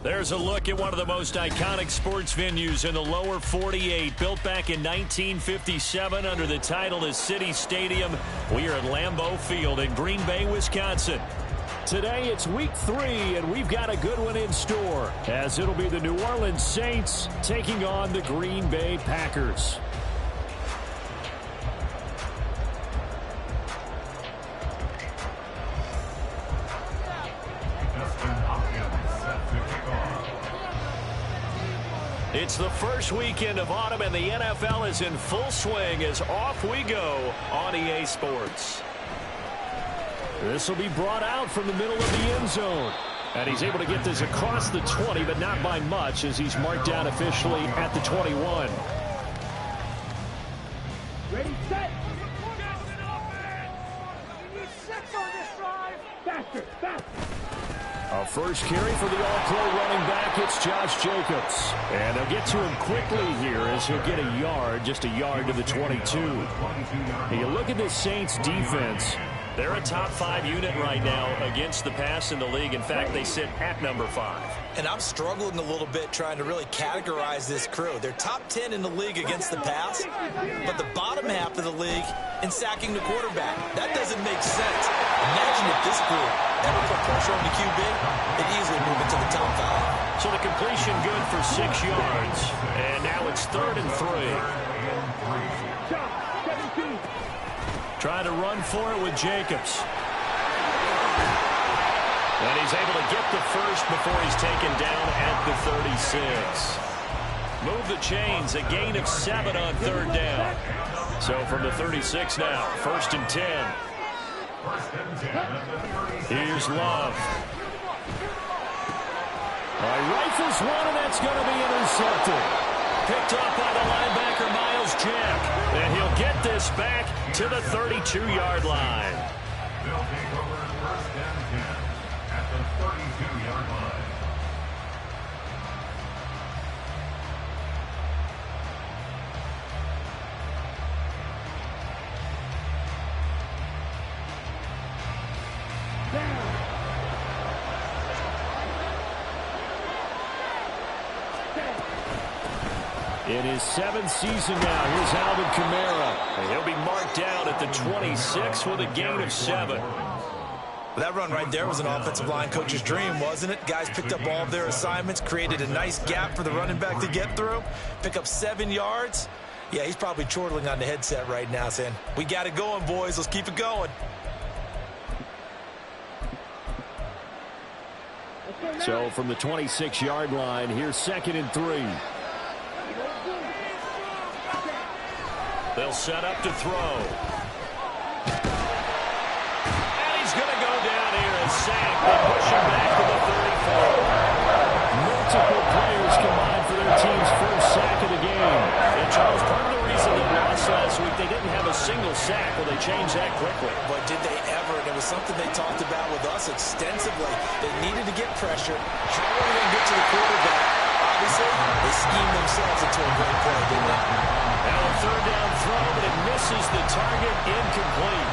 There's a look at one of the most iconic sports venues in the lower 48, built back in 1957 under the title of City Stadium. We are at Lambeau Field in Green Bay, Wisconsin. Today it's week 3, and we've got a good one in store, as it'll be the New Orleans Saints taking on the Green Bay Packers. It's the first weekend of autumn, and the NFL is in full swing as off we go on EA Sports. This will be brought out from the middle of the end zone. And he's able to get this across the 20, but not by much, as he's marked down officially at the 21. Ready, set. Six on this drive. Faster, faster. A first carry for the all-pro running back. It's Josh Jacobs. And they'll get to him quickly here as he'll get a yard, just a yard to the 22. You look at this Saints defense. They're a top 5 unit right now against the pass in the league. In fact, they sit at number 5. And I'm struggling a little bit trying to really categorize this crew. They're top 10 in the league against the pass, but the bottom half of the league in sacking the quarterback. That doesn't make sense. Imagine if this group ever put pressure on the QB, they'd easily move into the top 5. So the completion good for 6 yards. And now it's 3rd and 3. Trying to run for it with Jacobs. And he's able to get the first before he's taken down at the 36. Move the chains, a gain of 7 on 3rd down. So from the 36 now, 1st and 10. Here's Love. Rifles one, and that's going to be intercepted. Picked up by the linebacker, Miles Jack. And he'll get this back to the 32-yard line. They'll take over 1st and 10 at the 32-yard line. In his 7th season now, here's Alvin Kamara. And he'll be marked down at the 26 with a gain of 7. That run right there was an offensive line coach's dream, wasn't it? Guys picked up all of their assignments, created a nice gap for the running back to get through, pick up 7 yards. Yeah, he's probably chortling on the headset right now saying, we got it going, boys. Let's keep it going. So from the 26-yard line, here's 2nd and 3. They'll set up to throw. And he's going to go down here and sack. They push him back to the 34. Multiple players combined for their team's first sack of the game. And Charles, part of the reason they lost last week, they didn't have a single sack. Well, they changed that quickly. But did they ever? And it was something they talked about with us extensively. They needed to get pressure. How are they going to get to the quarterback? Obviously, they schemed themselves into a great play, didn't they? Now a 3rd down throw, but it misses the target, incomplete.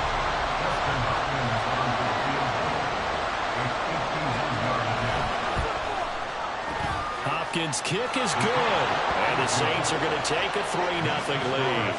Hopkins' kick is good. And the Saints are going to take a 3-0 lead.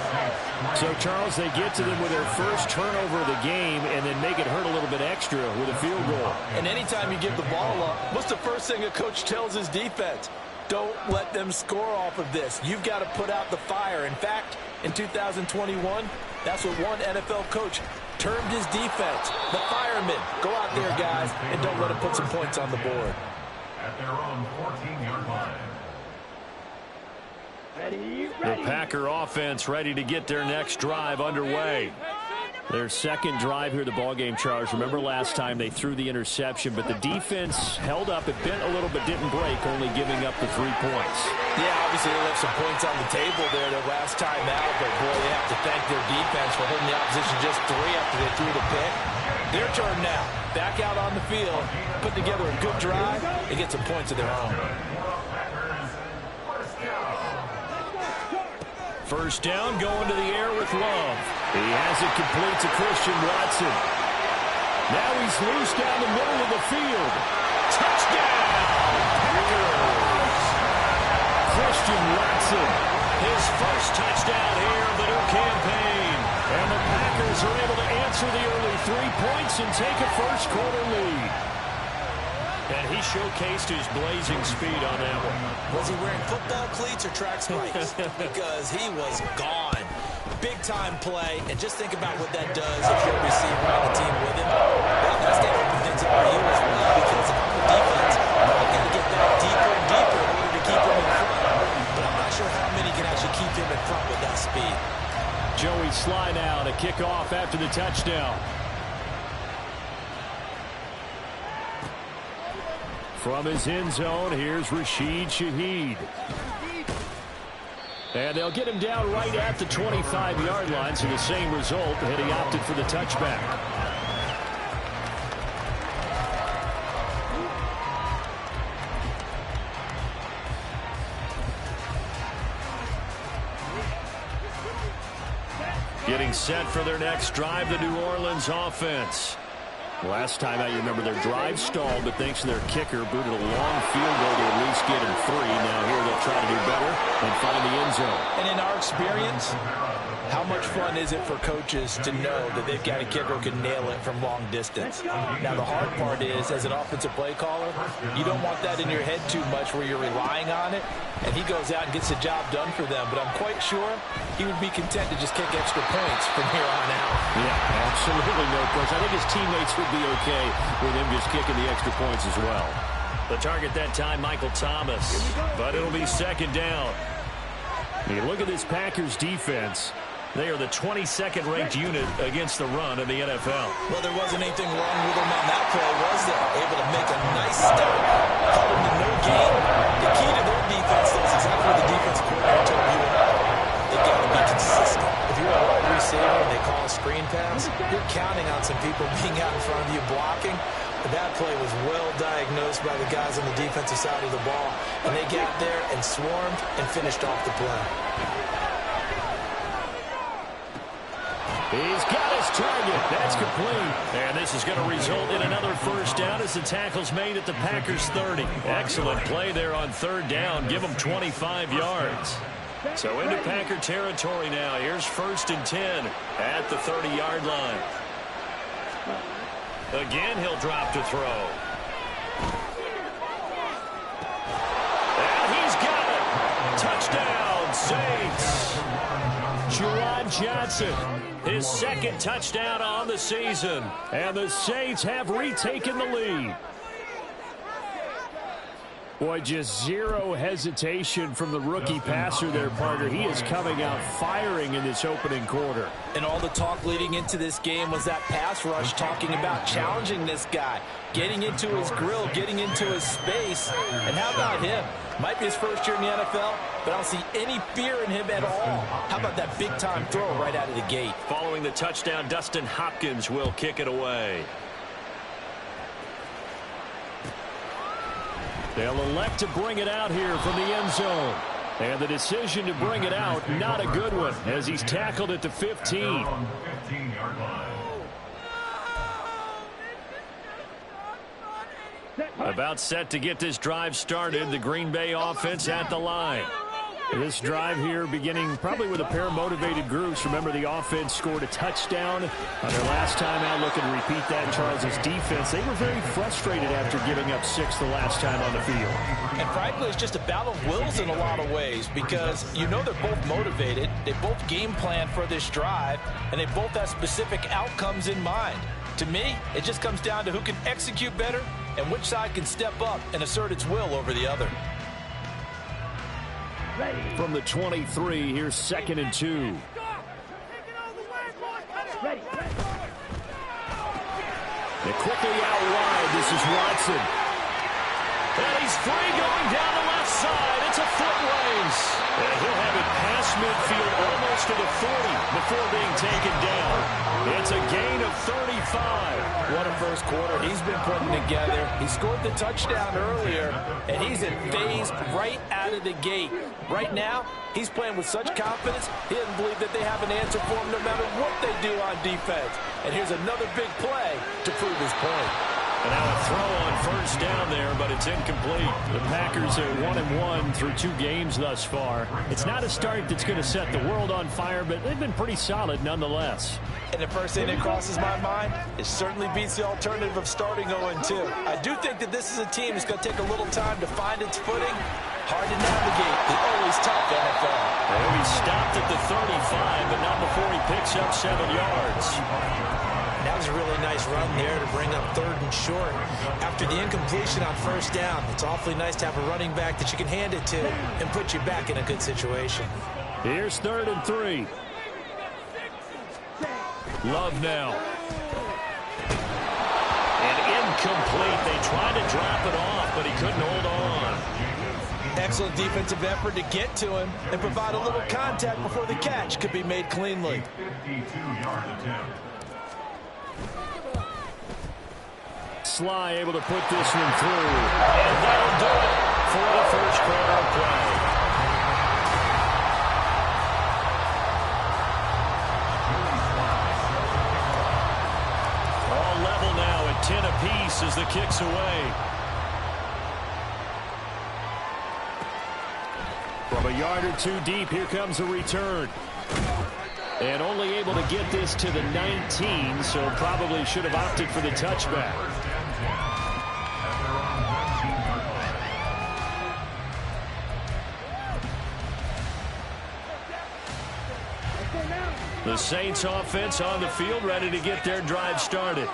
So, Charles, they get to them with their first turnover of the game and then make it hurt a little bit extra with a field goal. And anytime you give the ball up, what's the first thing a coach tells his defense? Don't let them score off of this. You've got to put out the fire. In fact, in 2021, that's what one NFL coach termed his defense. The firemen. Go out there, guys, and don't let them put some points on the board. At their own 14-yard line. The Packer offense ready to get their next drive underway. Their second drive here, the ballgame, Charles. Remember last time they threw the interception, but the defense held up. It bent a little but didn't break, only giving up the 3 points. Yeah, obviously they left some points on the table there their last time out, but boy, they have to thank their defense for holding the opposition just 3 after they threw the pick. Their turn now. Back out on the field, put together a good drive, and get some points of their own. First down, going to the air with Love. He has it complete to Christian Watson. Now he's loose down the middle of the field. Touchdown! Packer Johnson. His first touchdown here of the new campaign. And the Packers are able to answer the early 3 points and take a first-quarter lead. And he showcased his blazing speed on that one. Was he wearing football cleats or track spikes? Because he was gone. Big-time play, and just think about what that does if you're a receiver on the team with him. Well, that's going to open things up for you as well, because on the defense, you've got to get back deeper and deeper in order to keep him in front. But I'm not sure how many can actually keep him in front with that speed. Joey Sly now to kick off after the touchdown. From his end zone, here's Rashid Shaheed. And they'll get him down right at the 25-yard line, so the same result, and he opted for the touchback. Getting set for their next drive, the New Orleans offense. Last time out, you remember their drive stalled, but thanks to their kicker, booted a long field goal to at least get him 3. Now here they'll try to do better and find the end zone. And in our experience, how much fun is it for coaches to know that they've got a kicker who can nail it from long distance? Now, the hard part is, as an offensive play caller, you don't want that in your head too much where you're relying on it, and he goes out and gets the job done for them. But I'm quite sure he would be content to just kick extra points from here on out. Yeah, absolutely no question. I think his teammates would be okay with him just kicking the extra points as well. The target that time, Michael Thomas, but it'll be second down. You look at this Packers defense. They are the 22nd ranked unit against the run in the NFL. Well, there wasn't anything wrong with them on that play, was there? Able to make a nice stop, cut them to no gain. The key to their defense, though, is exactly what the defense coordinator told you and I. They've got to be consistent. If you're a wide receiver and they call a screen pass, you're counting on some people being out in front of you blocking. But that play was well diagnosed by the guys on the defensive side of the ball. And they got there and swarmed and finished off the play. He's got his target. That's complete. And this is going to result in another first down as the tackle's made at the Packers 30. Excellent play there on third down. Give them 25 yards. So into Packer territory now. Here's 1st and 10 at the 30-yard line. Again, he'll drop to throw. And he's got it. Touchdown, Saints. Juwan Johnson, his second touchdown on the season. And the Saints have retaken the lead. Boy, just zero hesitation from the rookie passer there, partner. He is coming out firing in this opening quarter. And all the talk leading into this game was that pass rush, talking about challenging this guy, getting into his grill, getting into his space. And how about him? Might be his first year in the NFL, but I don't see any fear in him at all. How about that big-time throw right out of the gate? Following the touchdown, Dustin Hopkins will kick it away. They'll elect to bring it out here from the end zone. And the decision to bring it out, not a good one, as he's tackled at the 15. 15-yard line. About set to get this drive started. The Green Bay offense at the line. This drive here beginning probably with a pair of motivated groups. Remember, the offense scored a touchdown on their last time out. Looking to repeat that in Charles' defense. They were very frustrated after giving up 6 the last time on the field. And frankly, it's just a battle of wills in a lot of ways, because you know they're both motivated. They both game plan for this drive, and they both have specific outcomes in mind. To me, it just comes down to who can execute better and which side can step up and assert its will over the other. From the 23, here's 2nd and 2. They quickly out wide. This is Watson. And he's free going down the left side. It's a foot race. And he'll have it past midfield almost to the 40 before being taken down. It's a gain of 35. What a first quarter he's been putting together. He scored the touchdown earlier, and he's in phase right out of the gate. Right now, he's playing with such confidence, he doesn't believe that they have an answer for him no matter what they do on defense. And here's another big play to prove his point. And now a throw on first down there, but it's incomplete. The Packers are 1-1 through 2 games thus far. It's not a start that's going to set the world on fire, but they've been pretty solid nonetheless. And the first thing that crosses my mind, it certainly beats the alternative of starting 0-2. I do think that this is a team that's going to take a little time to find its footing. Hard to navigate the always tough NFL. Well, he stopped at the 35, but not before he picks up 7 yards. That was a really nice run there to bring up 3rd and short. After the incompletion on first down, it's awfully nice to have a running back that you can hand it to and put you back in a good situation. Here's 3rd and 3. Love now. And incomplete. They tried to drop it off, but he couldn't hold on. Excellent defensive effort to get to him and provide a little contact before the catch could be made cleanly. 52-yard attempt. Sly able to put this one through. And that'll do it for the first quarter play. All level now at 10 apiece as the kick's away. From a yard or 2 deep, here comes a return. And only able to get this to the 19, so probably should have opted for the touchback. The Saints offense on the field, ready to get their drive started.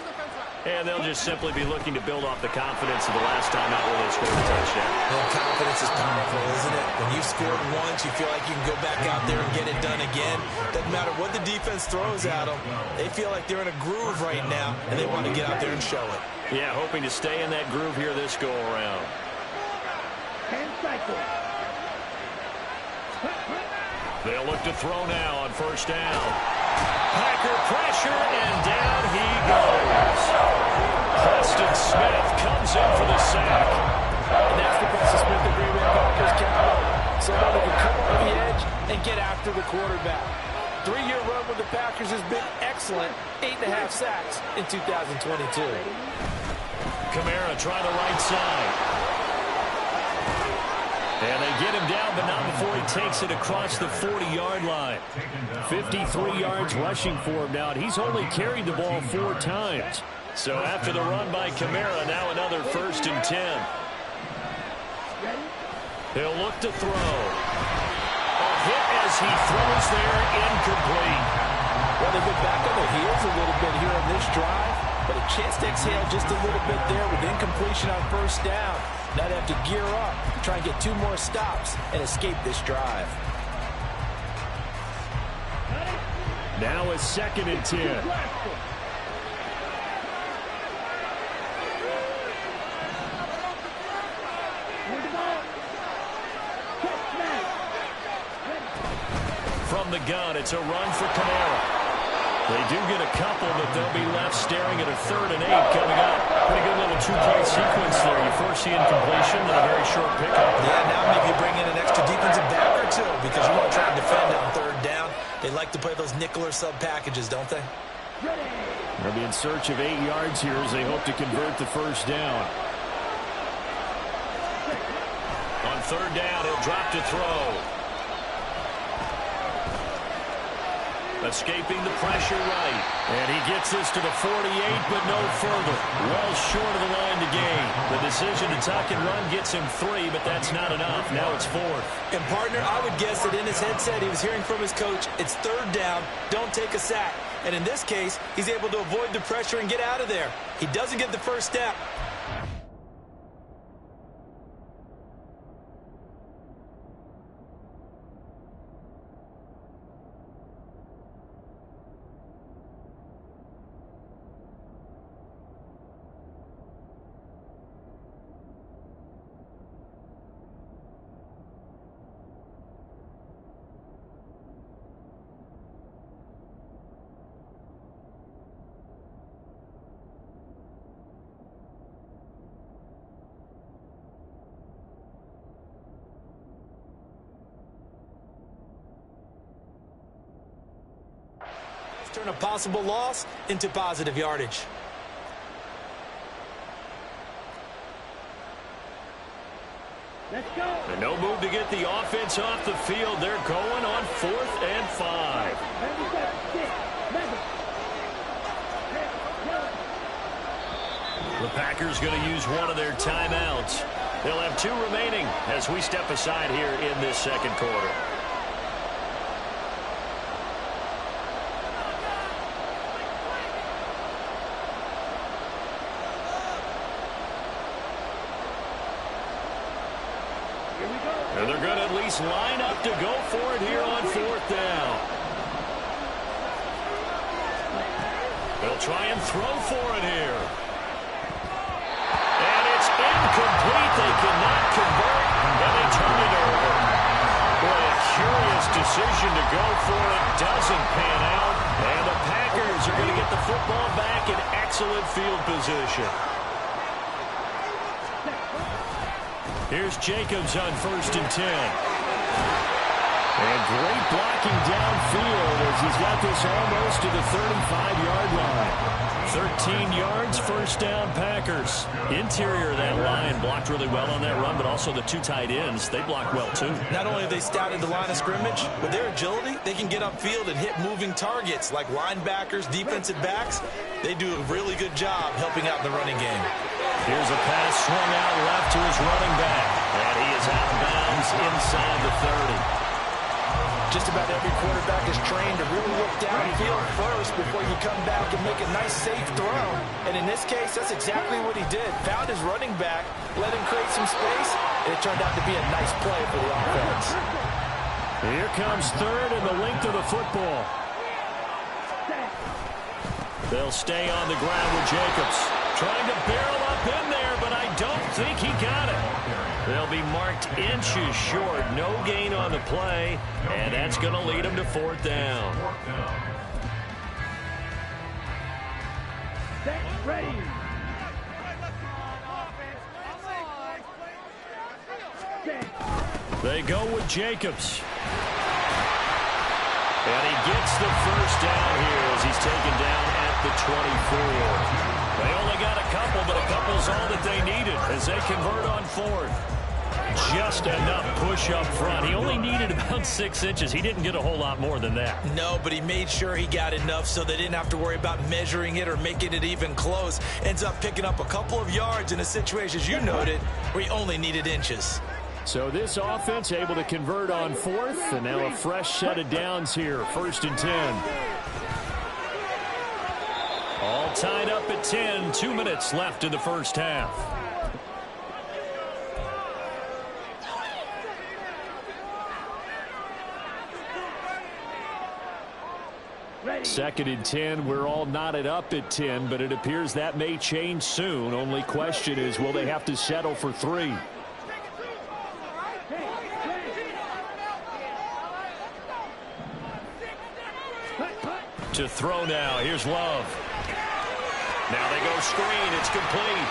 And they'll just simply be looking to build off the confidence of the last time out where they scored a touchdown. Well, confidence is powerful, isn't it? When you've scored once, you feel like you can go back out there and get it done again. Doesn't matter what the defense throws at them. They feel like they're in a groove right now, and they want to get out there and show it. Yeah, hoping to stay in that groove here this go-around. 10 cycles. They'll look to throw now on first down. Packer pressure, and down he goes. Preston Smith comes in for the sack. And that's the Preston Smith the Green Bay Packers count on. Someone who can come off the edge and get after the quarterback. 3-year run with the Packers has been excellent. 8.5 sacks in 2022. Kamara trying the right side. And they get him down, but not before he takes it across the 40-yard line. 53 yards rushing for him now. And he's only carried the ball 4 times. So after the run by Kamara, now another 1st and 10. He'll look to throw. A hit as he throws there, incomplete. Well, they've been back on their heels a little bit here on this drive, but a chance to exhale just a little bit there with incompletion on first down. Now they have to gear up, try and get 2 more stops, and escape this drive. Now a 2nd and 10. From the gun, it's a run for Kamara. They do get a couple, but they'll be left staring at a 3rd and 8 coming up. Pretty good little 2-play sequence there. You first see incompletion and a very short pickup. Yeah, now maybe bring in an extra defensive back or 2 because you want to try and defend on 3rd down. They like to play those nickel or sub packages, don't they? They'll be in search of 8 yards here as they hope to convert the first down. On 3rd down, he'll drop to throw. Escaping the pressure right. And he gets this to the 48, but no further. Well short of the line to gain. The decision to tuck and run gets him 3, but that's not enough. Now it's 4th. And, partner, I would guess that in his headset he was hearing from his coach, it's 3rd down, don't take a sack. And in this case, he's able to avoid the pressure and get out of there. He doesn't get the first step. Turn a possible loss into positive yardage. Let's go. And no move to get the offense off the field. They're going on 4th and 5. The Packers going to use one of their timeouts. They'll have 2 remaining as we step aside here in this second quarter. And they're going to at least line up to go for it here on 4th down. They'll try and throw for it here. And it's incomplete. They cannot convert, and they turn it over. Boy, a curious decision to go for it. Doesn't pan out. And the Packers are going to get the football back in excellent field position. Here's Jacobs on 1st and 10. And great blocking downfield as he's got this almost to the 35-yard line. 13 yards, 1st down Packers. Interior of that line blocked really well on that run, but also the 2 tight ends, they blocked well too. Not only have they scouted the line of scrimmage, but their agility, they can get upfield and hit moving targets like linebackers, defensive backs. They do a really good job helping out in the running game. Here's a pass swung out left to his running back. And he is out of bounds inside the 30. Just about every quarterback is trained to really look downfield first before you come back and make a nice, safe throw. And in this case, that's exactly what he did. Found his running back, let him create some space, and it turned out to be a nice play for the offense. Here comes 3rd and the length of the football. They'll stay on the ground with Jacobs. Trying to barrel up in there, but I don't think he got it. They'll be marked inches short. No gain on the play, and that's going to lead them to 4th down. Ready. They go with Jacobs. And he gets the 1st down here as he's taken down at the 24. They only got a couple, but a couple's all that they needed as they convert on 4th. Just enough push up front. He only needed about 6 inches. He didn't get a whole lot more than that. No, but he made sure he got enough so they didn't have to worry about measuring it or making it even close. Ends up picking up a couple of yards in a situation, as you noted, where he only needed inches. So this offense able to convert on 4th, and now a fresh set of downs here. 1st and 10. All tied up at 10. 2 minutes left in the 1st half. Second and 10. We're all knotted up at 10, but it appears that may change soon. Only question is, will they have to settle for 3? To throw now. Here's Love. Now they go screen. It's complete.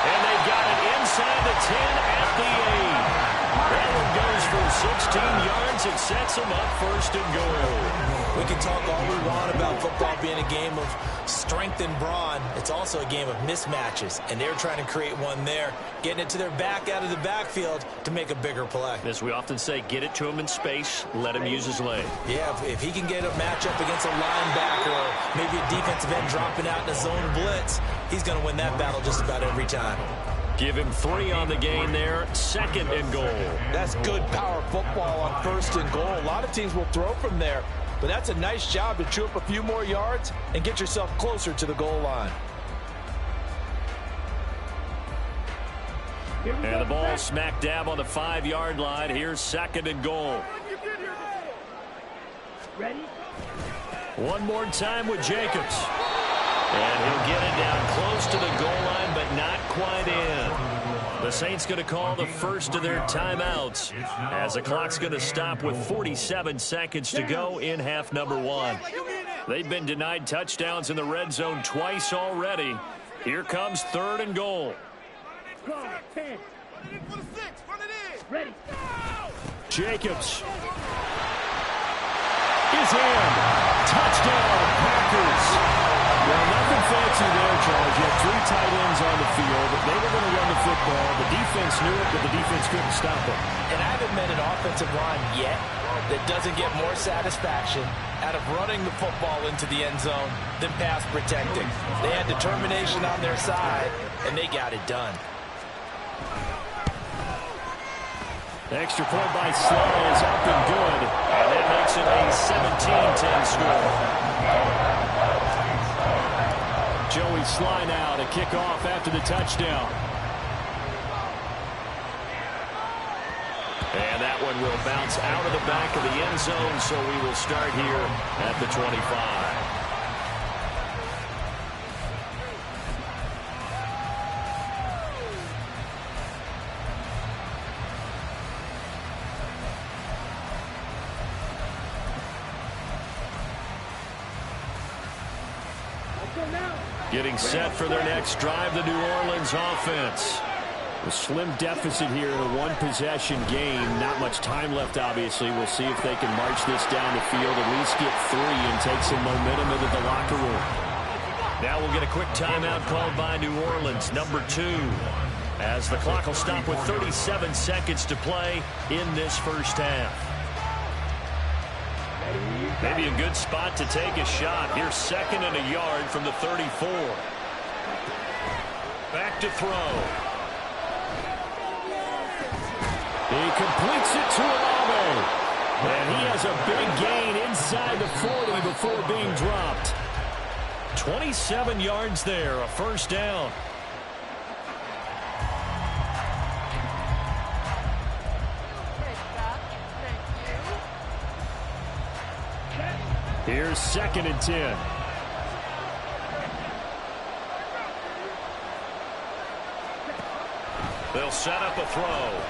And they've got it inside the 10 at the 8. That one goes for 16 yards. It sets them up 1st and goal. We can talk all we want about football being a game of strength and brawn. It's also a game of mismatches, and they're trying to create one there, getting it to their back out of the backfield to make a bigger play. As we often say, get it to him in space, let him use his leg. Yeah, if he can get a matchup against a linebacker or maybe a defensive end dropping out in a zone blitz, he's going to win that battle just about every time. Give him 3 on the gain there. 2nd and goal. That's good power football on 1st and goal. A lot of teams will throw from there, but that's a nice job to chew up a few more yards and get yourself closer to the goal line. And the ball smack dab on the 5-yard line. Here's 2nd and goal. Ready? One more time with Jacobs. And he'll get it down close to the goal line, but not quite in. The Saints going to call the first of their timeouts as the clock's going to stop with 47 seconds to go in half number 1. They've been denied touchdowns in the red zone twice already. Here comes 3rd and goal. Ready? Jacobs is in. Touchdown, Packers. Well, nothing fancy there, Charles. You have 3 tight ends on the field. They were going to run the football. The defense offense knew it, but the defense couldn't stop them. And I haven't met an offensive line yet that doesn't get more satisfaction out of running the football into the end zone than pass protecting. They had determination on their side, and they got it done. The extra point by Slay is up and good, and that makes it a 17-10 score. Joey Slye now to kick off after the touchdown. And that one will bounce out of the back of the end zone, so we will start here at the 25. Getting set for their next drive, the New Orleans offense. A slim deficit here in a one-possession game. Not much time left, obviously. We'll see if they can march this down the field, at least get 3, and take some momentum into the locker room. Now we'll get a quick timeout called by New Orleans, number 2, as the clock will stop with 37 seconds to play in this first half. Maybe a good spot to take a shot. Here's 2nd and a yard from the 34. Back to throw. He completes it to Olave. And he has a big gain inside the 40 before being dropped. 27 yards there, a first down. Here's 2nd and 10. They'll set up a throw.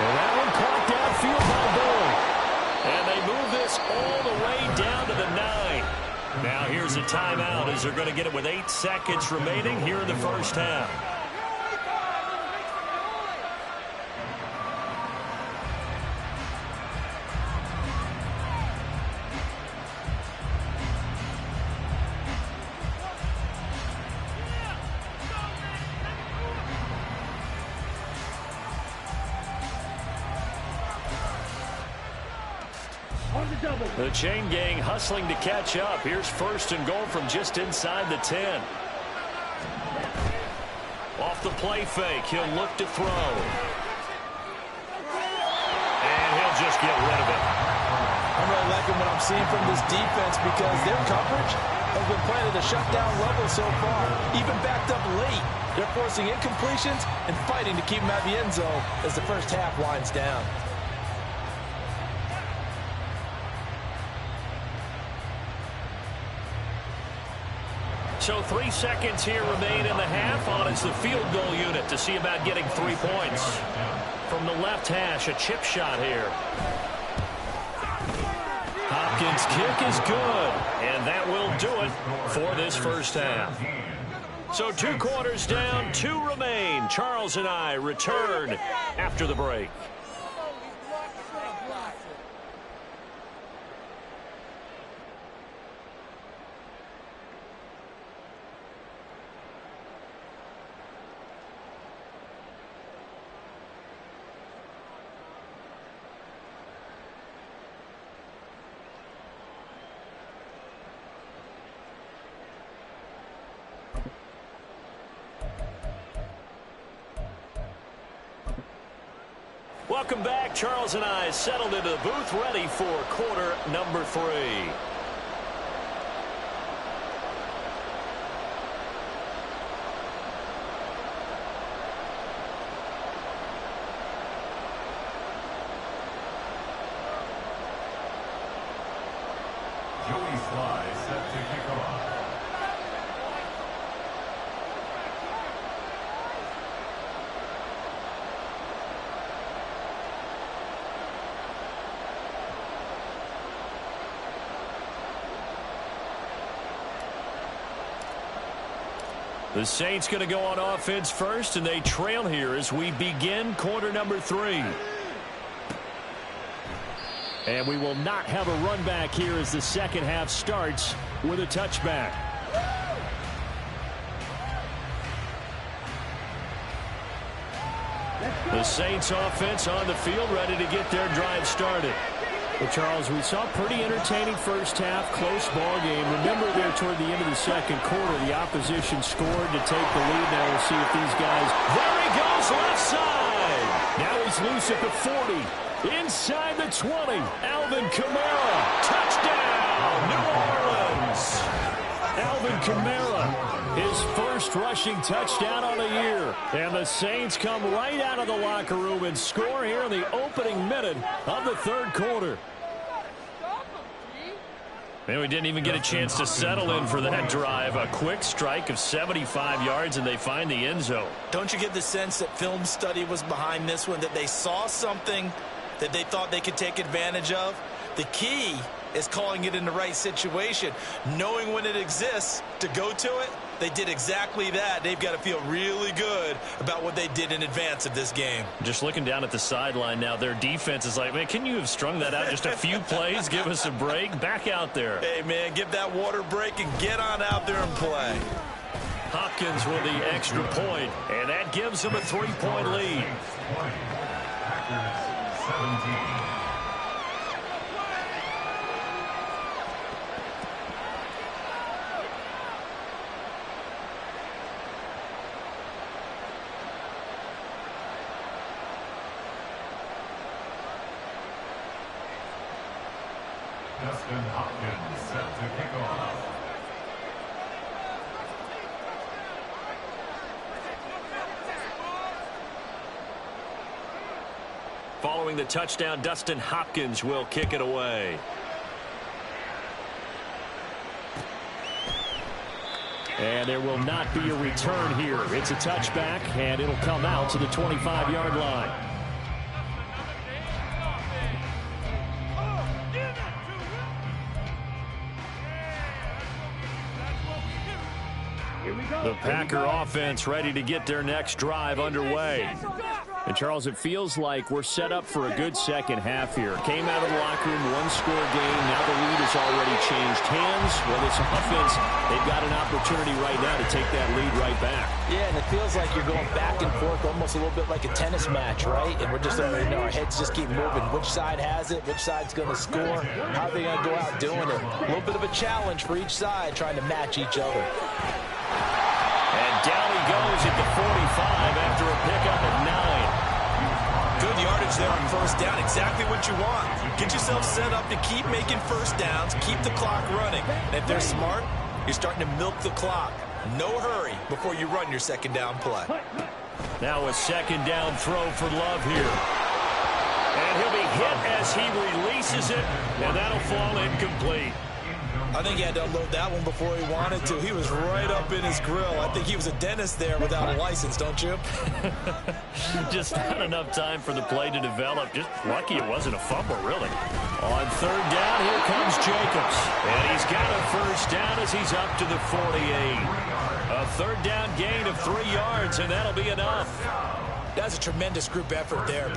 And that one caught downfield by Boyd. And they move this all the way down to the 9. Now here's a timeout as they're going to get it with 8 seconds remaining here in the first half. The chain gang hustling to catch up. Here's 1st and goal from just inside the 10. Off the play fake, he'll look to throw. And he'll just get rid of it. I'm really liking what I'm seeing from this defense because their coverage has been playing at a shutdown level so far. Even backed up late, they're forcing incompletions and fighting to keep them out of the end zone as the first half winds down. So 3 seconds here remain in the half. On is the field goal unit to see about getting 3 points. From the left hash, a chip shot here. Hopkins' kick is good, and that will do it for this first half. So 2 quarters down, 2 remain. Charles and I return after the break. Welcome back. Charles and I settled into the booth, ready for quarter number 3. Joey Slye set to kick off. The Saints going to go on offense first, and they trail here as we begin quarter number 3. And we will not have a run back here as the second half starts with a touchback. The Saints offense on the field, ready to get their drive started. Well, Charles, we saw a pretty entertaining first half, close ball game. Remember there toward the end of the second quarter, the opposition scored to take the lead. Now we'll see if these guys... There he goes, left side! Now he's loose at the 40. Inside the 20. Alvin Kamara. Touchdown, New Orleans! Alvin Kamara, his first rushing touchdown on the year. And the Saints come right out of the locker room and score here in the opening minute of the third quarter. And we didn't even get a chance to settle in for that drive. A quick strike of 75 yards, and they find the end zone. Don't you get the sense that film study was behind this one, that they saw something that they thought they could take advantage of? The key is calling it in the right situation, knowing when it exists to go to it. They did exactly that. They've got to feel really good about what they did in advance of this game. Just looking down at the sideline now, their defense is like, man, can you have strung that out just a few plays? Give us a break. Back out there. Hey, man, give that water break and get on out there and play. Hopkins with the extra point, and that gives them a 3-point lead. Packers 17. Dustin Hopkins set to kick off. Following the touchdown, Dustin Hopkins will kick it away. And there will not be a return here. It's a touchback, and it'll come out to the 25-yard line. The Packer offense ready to get their next drive underway. And, Charles, it feels like we're set up for a good second half here. Came out of the locker room, one-score game. Now the lead has already changed hands. Well, this offense, they've got an opportunity right now to take that lead right back. Yeah, and it feels like you're going back and forth almost a little bit like a tennis match, right? And we're just, our heads just keep moving. Which side has it? Which side's going to score? How are they going to go out doing it? A little bit of a challenge for each side trying to match each other. And down he goes at the 45 after a pickup at 9. Good yardage there on first down. Exactly what you want. Get yourself set up to keep making first downs, keep the clock running. And if they're smart, you're starting to milk the clock. No hurry before you run your second down play. Now a second down throw for Love here. And he'll be hit as he releases it, and that'll fall incomplete. I think he had to unload that one before he wanted to. He was right up in his grill. I think he was a dentist there without a license, don't you? Just not enough time for the play to develop. Just lucky it wasn't a fumble, really. On third down, here comes Jacobs. And he's got a first down as he's up to the 48. A third down gain of 3 yards, and that'll be enough. That's a tremendous group effort there.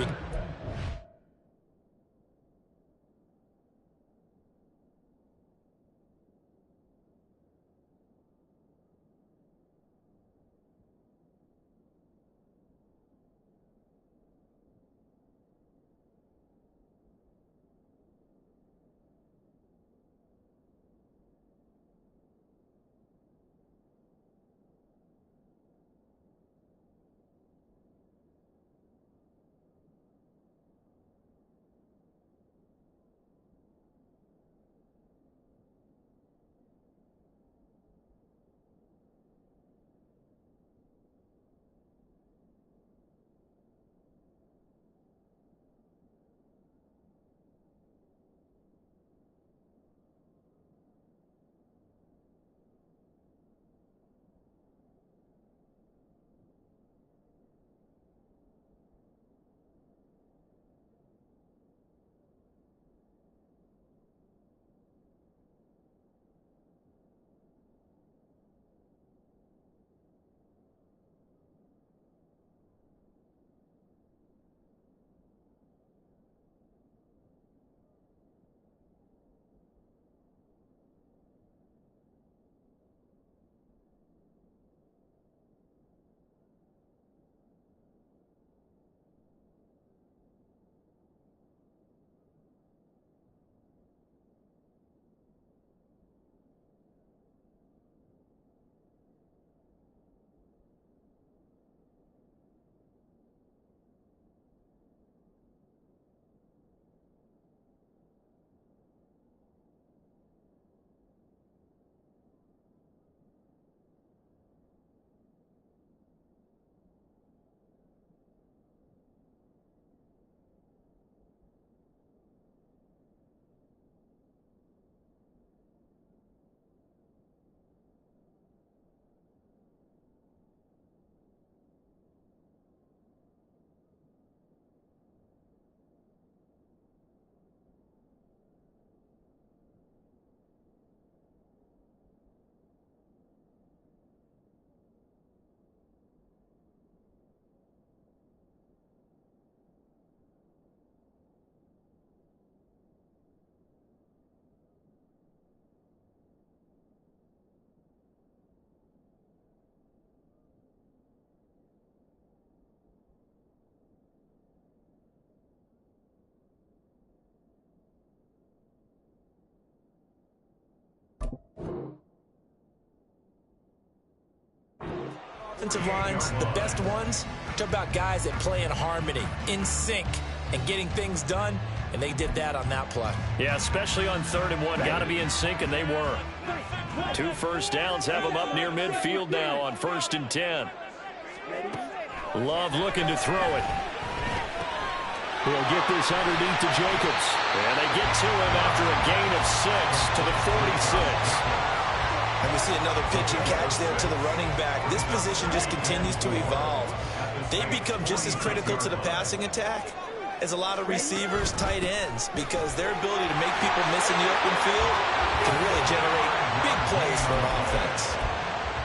offensive lines, the best ones, talk about guys that play in harmony, in sync, and getting things done, and they did that on that play. Yeah, especially on 3rd and 1. Got to be in sync, and they were. 2 first downs have them up near midfield now on 1st and 10. Love looking to throw it. He'll get this underneath to Jacobs. And they get to him after a gain of 6 to the 46. And we see another pitch and catch there to the running back. This position just continues to evolve. They become just as critical to the passing attack as a lot of receivers, tight ends, because their ability to make people miss in the open field can really generate big plays for an offense.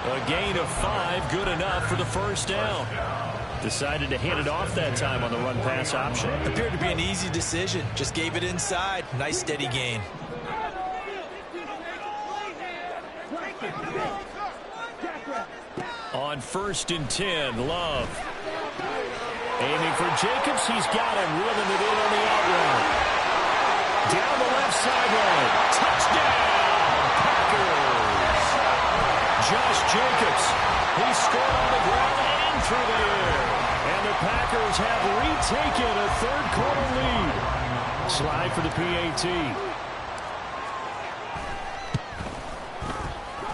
A gain of 5, good enough for the first down. Decided to hand it off that time on the run-pass option. Appeared to be an easy decision. Just gave it inside. Nice, steady gain. On 1st and 10, Love. Aiming for Jacobs. He's got him. Reeling it in on the out route. Down the left sideline. Touchdown, Packers. Josh Jacobs. He scored on the ground and through the air. And the Packers have retaken a 3rd quarter lead. Slide for the PAT.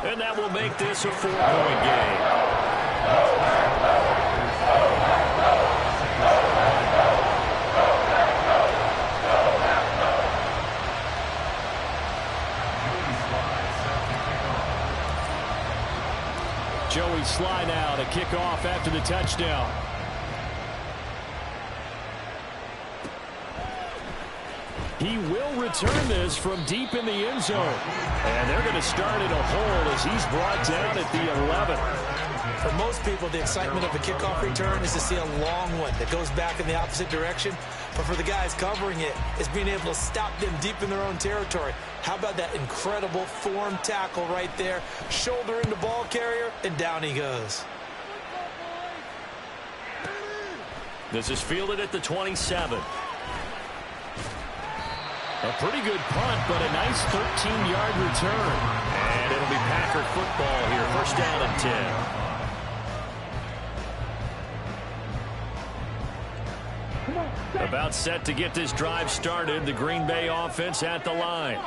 And that will make this a 4-point game. Joey Sly now to kick off after the touchdown. He will return this from deep in the end zone. And they're going to start in a hole as he's brought down at the 11. For most people, the excitement of a kickoff return is to see a long one that goes back in the opposite direction. But for the guys covering it, it's being able to stop them deep in their own territory. How about that incredible form tackle right there? Shoulder into ball carrier, and down he goes. This is fielded at the 27. A pretty good punt, but a nice 13-yard return. And it'll be Packer football here. 1st down and 10. About set to get this drive started. The Green Bay offense at the line.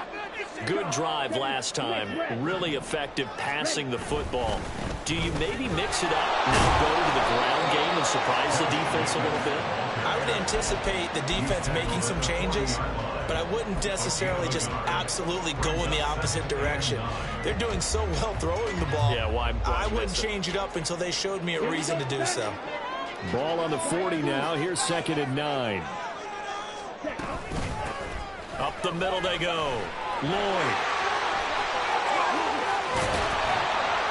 Good drive last time. Really effective passing the football. Do you maybe mix it up, now go to the ground game and surprise the defense a little bit? I would anticipate the defense making some changes, but I wouldn't necessarily just absolutely go in the opposite direction. They're doing so well throwing the ball. Yeah, why I wouldn't change it up until they showed me a reason to do so. Ball on the 40 now. Here's 2nd and 9. Up the middle they go. Lloyd.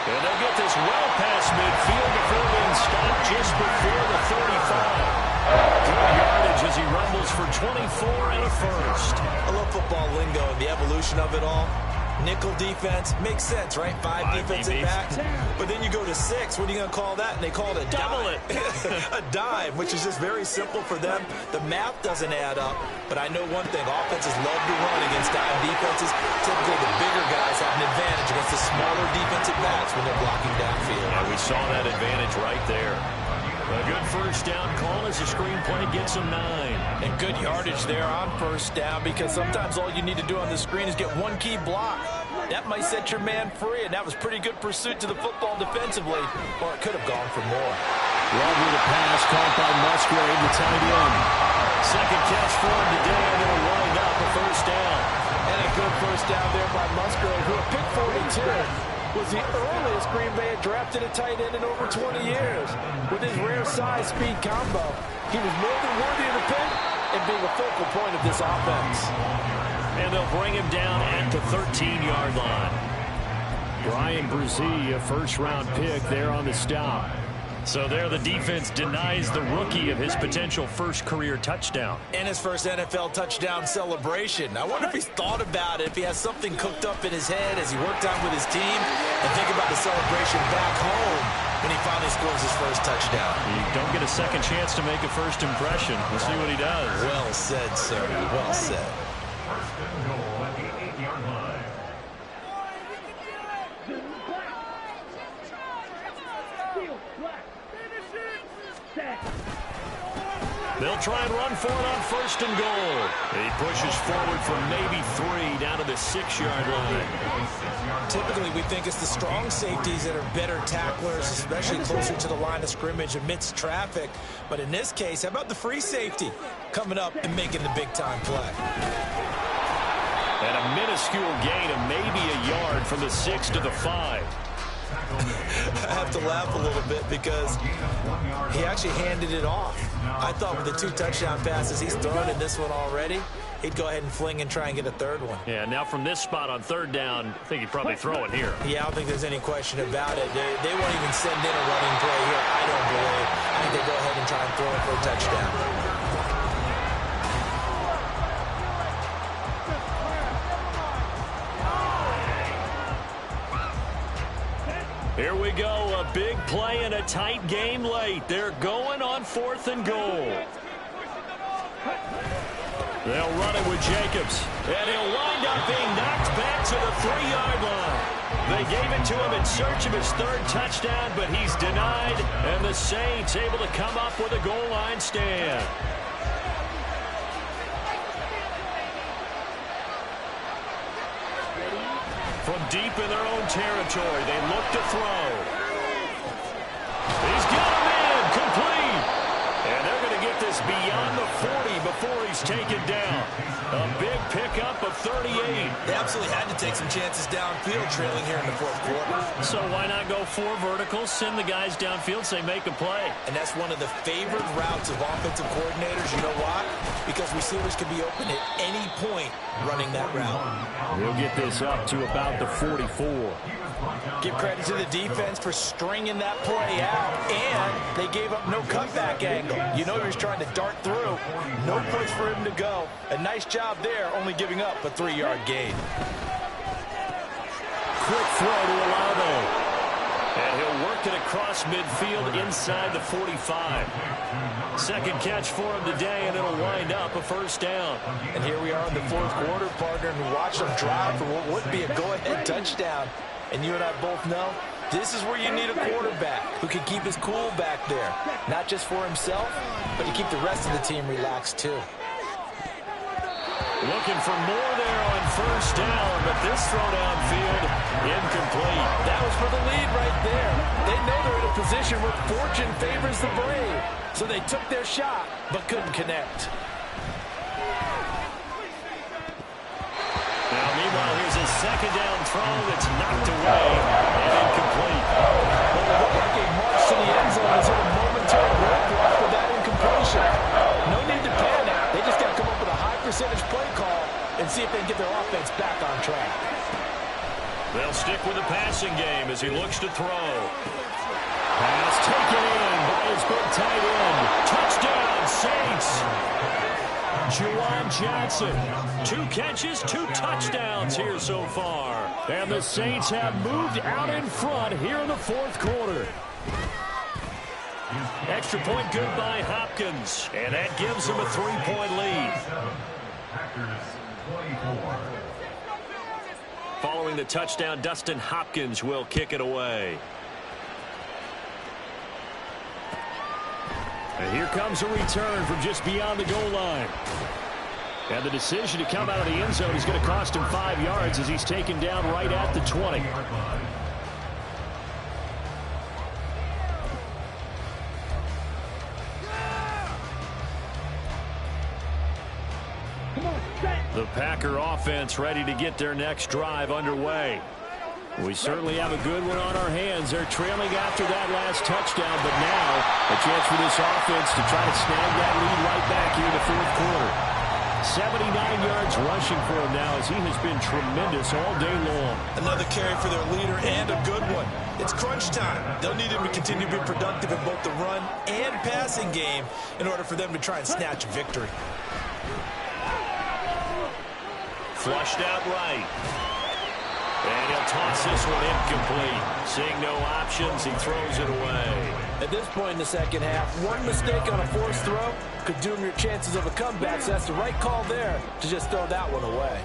And they get this well past midfield before being stopped just before the 35. Good yardage as he rumbles for 24 and a first. I love football lingo and the evolution of it all. Nickel defense makes sense, right? 5 defensive backs. But then you go to 6. What are you going to call that? And they call it a double dime. A dime, which is just very simple for them. The math doesn't add up. But I know one thing. Offenses love to run against dime defenses. Typically, the bigger guys have an advantage against the smaller defensive backs when they're blocking downfield. Yeah, we saw that advantage right there. A good first down call as the screenplay gets him 9. And good yardage there on first down, because sometimes all you need to do on the screen is get one key block. That might set your man free, and that was pretty good pursuit to the football defensively, or it could have gone for more. Love with a pass caught by Musgrave, the tight end. Second catch for him today, and it'll wind up a first down. And a good first down there by Musgrave, who at pick 42 was the earliest Green Bay had drafted a tight end in over 20 years. With his rare size-speed combo, he was more than worthy of the pick and being a focal point of this offense. And they'll bring him down at the 13-yard line. Brian Brzee, a first-round pick there on the stop. So there the defense denies the rookie of his potential first career touchdown. And his first NFL touchdown celebration. I wonder if he's thought about it, if he has something cooked up in his head as he worked on with his team, and think about the celebration back home when he finally scores his first touchdown. You don't get a second chance to make a first impression. We'll see what he does. Well said, sir. Well said. First and goal at the 8-yard line. Black. They'll try and run for it on 1st and goal. He pushes forward from maybe 3 down to the 6-yard line. Typically, we think it's the strong safeties that are better tacklers, especially closer to the line of scrimmage amidst traffic. But in this case, how about the free safety coming up and making the big-time play? And a minuscule gain of maybe a yard from the 6 to the 5. I have to laugh a little bit because he actually handed it off. I thought with the 2 touchdown passes he's thrown in this one already, he'd go ahead and fling and try and get a 3rd one. Yeah, now from this spot on 3rd down, I think he'd probably throw it here. Yeah, I don't think there's any question about it. They won't even send in a running play here, I don't believe. I think they go ahead and try and throw it for a touchdown. Here we go, a big play in a tight game late. They're going on 4th and goal. They'll run it with Jacobs, and he'll wind up being knocked back to the 3-yard line. They gave it to him in search of his 3rd touchdown, but he's denied, and the Saints able to come up with a goal line stand. From deep in their own territory, they look to throw. He's got him in, complete. And they're going to get this beyond the 40 before he's taken down. A big pickup of 38. They absolutely had to take some chances downfield trailing here in the 4th quarter. So why not go 4 verticals, send the guys downfield, say make a play. And that's one of the favored routes of offensive coordinators. You know why? Because receivers can be open at any point running that route. We'll get this up to about the 44. Give credit to the defense for stringing that play out, and they gave up no cutback angle. You know he was trying to dart through. No place for him to go. A nice job there, only giving up a 3-yard gain. Quick throw to Olave. And he'll work it across midfield inside the 45. 2nd catch for him today, and it'll wind up a 1st down. And here we are in the 4th quarter, partner, and watch them drive for what would be a go-ahead touchdown. And you and I both know this is where you need a quarterback who can keep his cool back there. Not just for himself, but to keep the rest of the team relaxed too. Looking for more there on 1st down, but this throw downfield, incomplete. That was for the lead right there. They know they're in a position where fortune favors the brave. So they took their shot, but couldn't connect. Now, meanwhile, here's a 2nd down throw that's knocked away and incomplete. Well, it looked like a march to the end zone is in a momentary roadblock with that incompletion. No need to panic. They just got to come up with a high-percentage play call and see if they can get their offense back on track. They'll stick with the passing game as he looks to throw. Pass taken in by his big tight end. Touchdown, Saints. Juwan Johnson, 2 catches, 2 touchdowns here so far. And the Saints have moved out in front here in the 4th quarter. Extra point good by Hopkins, and that gives them a 3-point lead. Following the touchdown, Dustin Hopkins will kick it away. And here comes a return from just beyond the goal line. And the decision to come out of the end zone is going to cost him 5 yards as he's taken down right at the 20. The Packer offense ready to get their next drive underway. We certainly have a good one on our hands. They're trailing after that last touchdown, but now a chance for this offense to try to snag that lead right back here in the 4th quarter. 79 yards rushing for him now as he has been tremendous all day long. Another carry for their leader and a good one. It's crunch time. They'll need him to continue to be productive in both the run and passing game in order for them to try and snatch a victory. Flushed out right. And he'll toss this one incomplete. Seeing no options, he throws it away. At this point in the 2nd half, one mistake on a forced throw could doom your chances of a comeback, so that's the right call there to just throw that one away.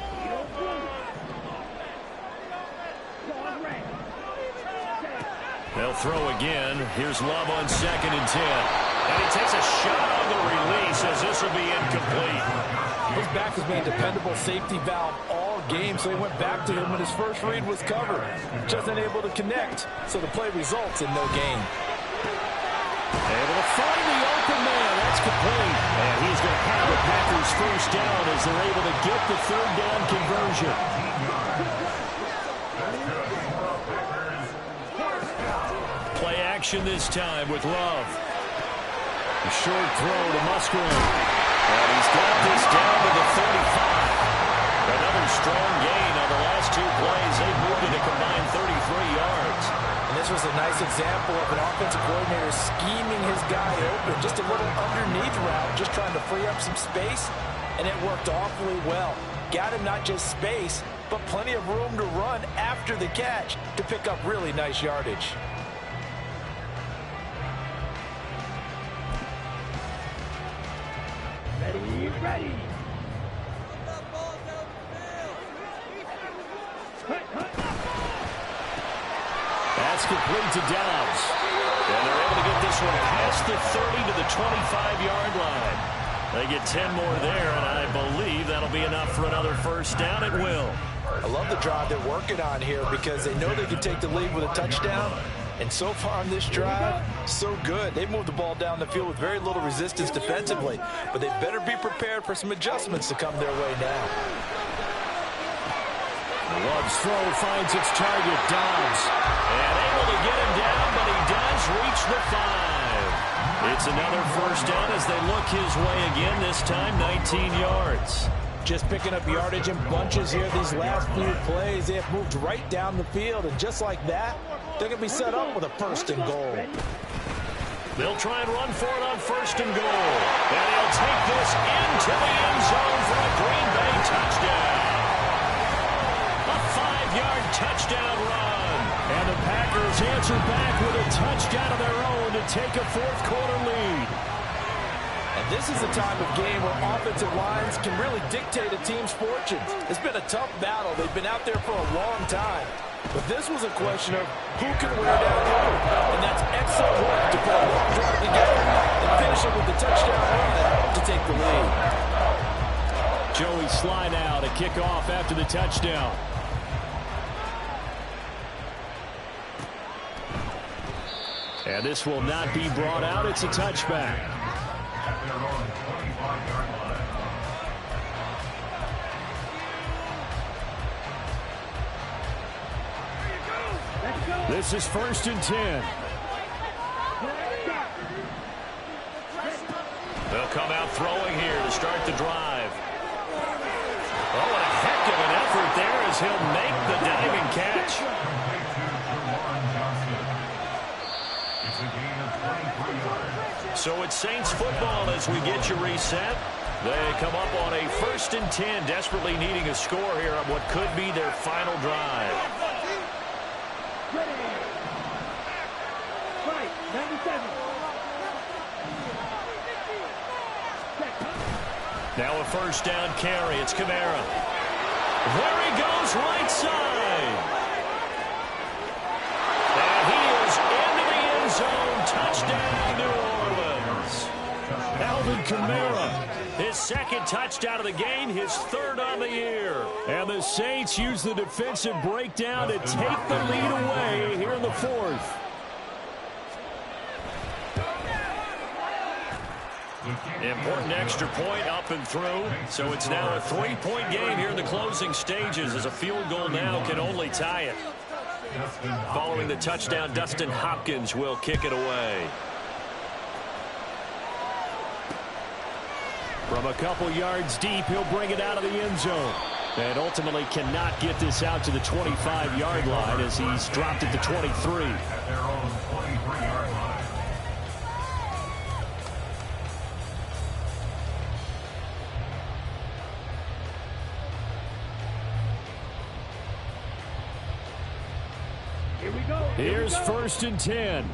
They'll throw again. Here's Love on 2nd and 10. And he takes a shot on the release as this will be incomplete. His back has been a dependable safety valve all game, so he went back to him when his first read was covered. Just unable to connect, so the play results in no gain. Able to find the open man. That's complete. And he's going to have the Packers first down as they're able to get the third down conversion. Play action this time with Love. A short throw to Musgrave. And he's got this down to the 35. Another strong gain on the last two plays. They moved it a combined 33 yards. And this was a nice example of an offensive coordinator scheming his guy open. Just a little underneath route, just trying to free up some space. And it worked awfully well. Got him not just space, but plenty of room to run after the catch to pick up really nice yardage. Ready. That's complete to Dobbs. And they're able to get this one past the 30 to the 25-yard line. They get 10 more there, and I believe that'll be enough for another first down. It will. I love the drive they're working on here because they know they can take the lead with a touchdown. And so far on this drive, so good. They moved the ball down the field with very little resistance defensively. But they better be prepared for some adjustments to come their way now. Love's throw finds its target, Dobbs. And able to get him down, but he does reach the 5. It's another first down as they look his way again, this time 19 yards. Just picking up yardage in bunches here these last few plays. They have moved right down the field, and just like that, they're going to be set up with a first and goal. They'll try and run for it on first and goal. And he'll take this into the end zone for a Green Bay touchdown. A 5-yard touchdown run. And the Packers answer back with a touchdown of their own to take a fourth-quarter lead. And this is a time of game where offensive lines can really dictate a team's fortunes. It's been a tough battle. They've been out there for a long time. But this was a question of who can wear down who. And that's excellent work to put a long drive together and finish it with the touchdown run to take the lead. Joey Sly now to kick off after the touchdown. And this will not be brought out. It's a touchback. At their own 25-yard line. This is 1st and 10. They'll come out throwing here to start the drive. Oh, what a heck of an effort there as he'll make the diving catch. It's a gain of 23 yards. So it's Saints football as we get you reset. They come up on a 1st and 10, desperately needing a score here on what could be their final drive. Right, 97. Now a first down carry. It's Kamara. There he goes, right side. And he is into the end zone. Touchdown, New Orleans. Alvin Kamara, his second touchdown of the game, his third on the year. And the Saints use the defensive breakdown to take the lead away here in the fourth. Important extra point up and through. So it's now a 3-point game here in the closing stages as a field goal now can only tie it. Following the touchdown, Dustin Hopkins will kick it away. From a couple yards deep, he'll bring it out of the end zone. And ultimately cannot get this out to the 25-yard line as he's dropped it to 23. At their own 23-yard line. Here's 1st and 10.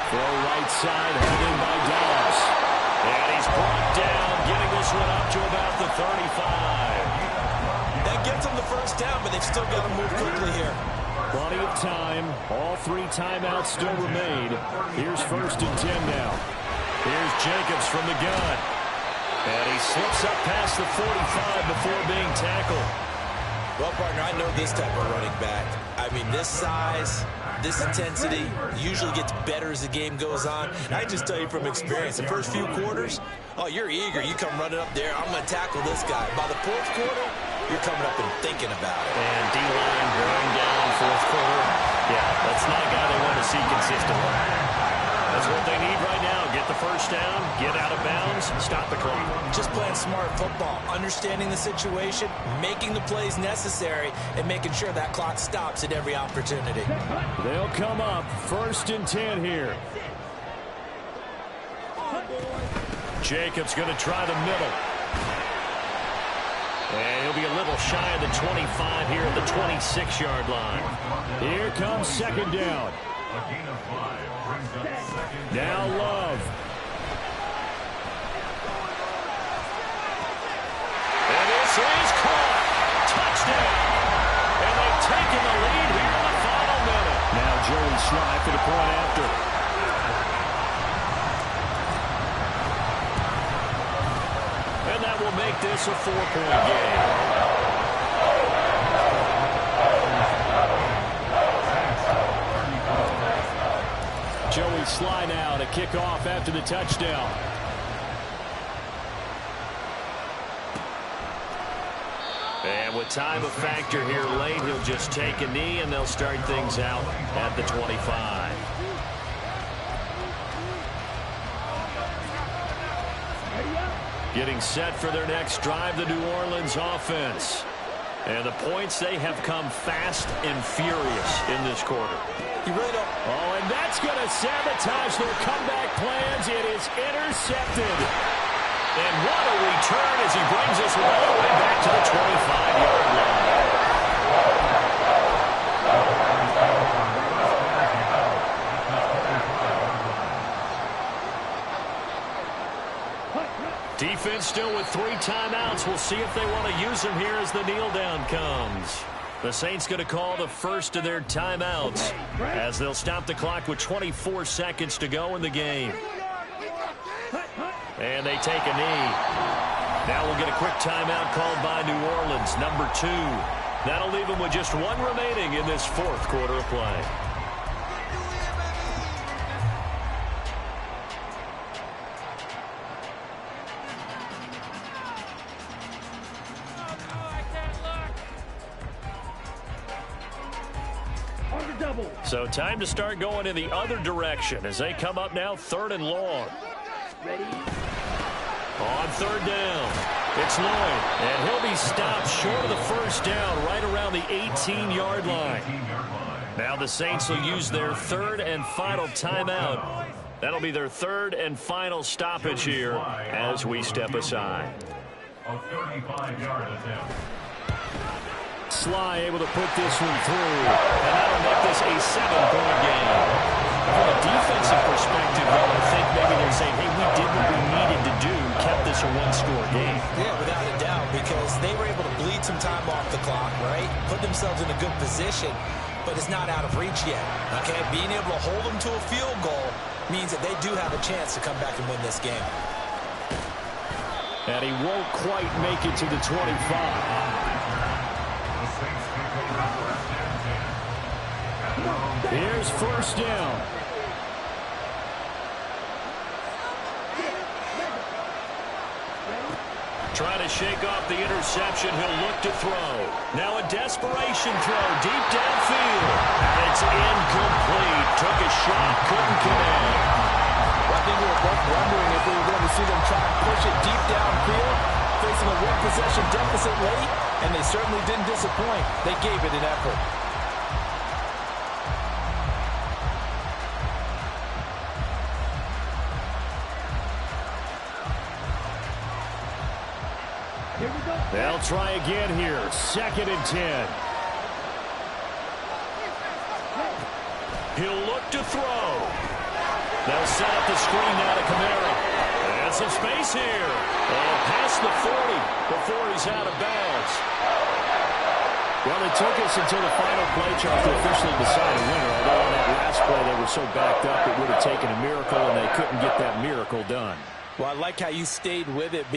Throw right side, held in by Dobbs. And he's brought down, getting this one up to about the 35. That gets them the first down, but they've still got to move quickly here. Well, time. All 3 timeouts still remain. Here's 1st and 10 now. Here's Jacobs from the gun. And he slips up past the 45 before being tackled. Well, partner, I know this type of running back. I mean, this size, this intensity usually gets better as the game goes on. And I just tell you from experience, the first few quarters, oh, you're eager. You come running up there, I'm going to tackle this guy. By the 4th quarter, you're coming up and thinking about it. And D-line wearing down 4th quarter. Yeah, that's not a guy they want to see consistently. That's what they need right now. Get the first down, get out of bounds, stop the clock. Just playing smart football, understanding the situation, making the plays necessary, and making sure that clock stops at every opportunity. They'll come up 1st and 10 here. Jacobs going to try the middle. And he'll be a little shy of the 25 here at the 26-yard line. Here comes 2nd down. Now Love. And this is caught. Touchdown. And they've taken the lead here in the final minute. Now Joey Sly for the point after. And that will make this a 4-point game. Joey Sly now to kick off after the touchdown. And with time a factor here late, he'll just take a knee and they'll start things out at the 25. Getting set for their next drive, the New Orleans offense. And the points, they have come fast and furious in this quarter. You really don't. Oh, and that's going to sabotage their comeback plans. It is intercepted. And what a return as he brings us all the way back to the 25-yard line. Defense still with 3 timeouts. We'll see if they want to use them here as the kneel down comes. The Saints going to call the first of their timeouts as they'll stop the clock with 24 seconds to go in the game. And they take a knee. Now we'll get a quick timeout called by New Orleans, number 2. That'll leave them with just 1 remaining in this 4th quarter of play. So time to start going in the other direction as they come up now 3rd and long. Ready? On 3rd down, it's Lloyd, and he'll be stopped short of the first down right around the 18-yard line. Now the Saints will use their 3rd and final timeout. That'll be their 3rd and final stoppage here as we step aside. A 35-yard attempt. Sly able to put this one through, and that'll make this a 7-point game. From a defensive perspective, though, I think maybe they're saying, hey, we did what we needed to do, kept this a 1-score game. Yeah, without a doubt, because they were able to bleed some time off the clock, right? Put themselves in a good position, but it's not out of reach yet, okay? Being able to hold them to a field goal means that they do have a chance to come back and win this game. And he won't quite make it to the 25. Here's 1st down. Trying to shake off the interception. He'll look to throw. Now a desperation throw deep downfield. It's incomplete. Took a shot, couldn't connect. I think we were both wondering if we were going to see them try and push it deep downfield, facing a 1-possession deficit late, and they certainly didn't disappoint. They gave it an effort. They'll try again here. 2nd and 10. He'll look to throw. They'll set up the screen now to Kamara. And some space here. And past the 40 before he's out of bounds. Well, it took us until the final play, Charles, to officially decide a winner. Although on that last play they were so backed up, it would have taken a miracle, and they couldn't get that miracle done. Well, I like how you stayed with it,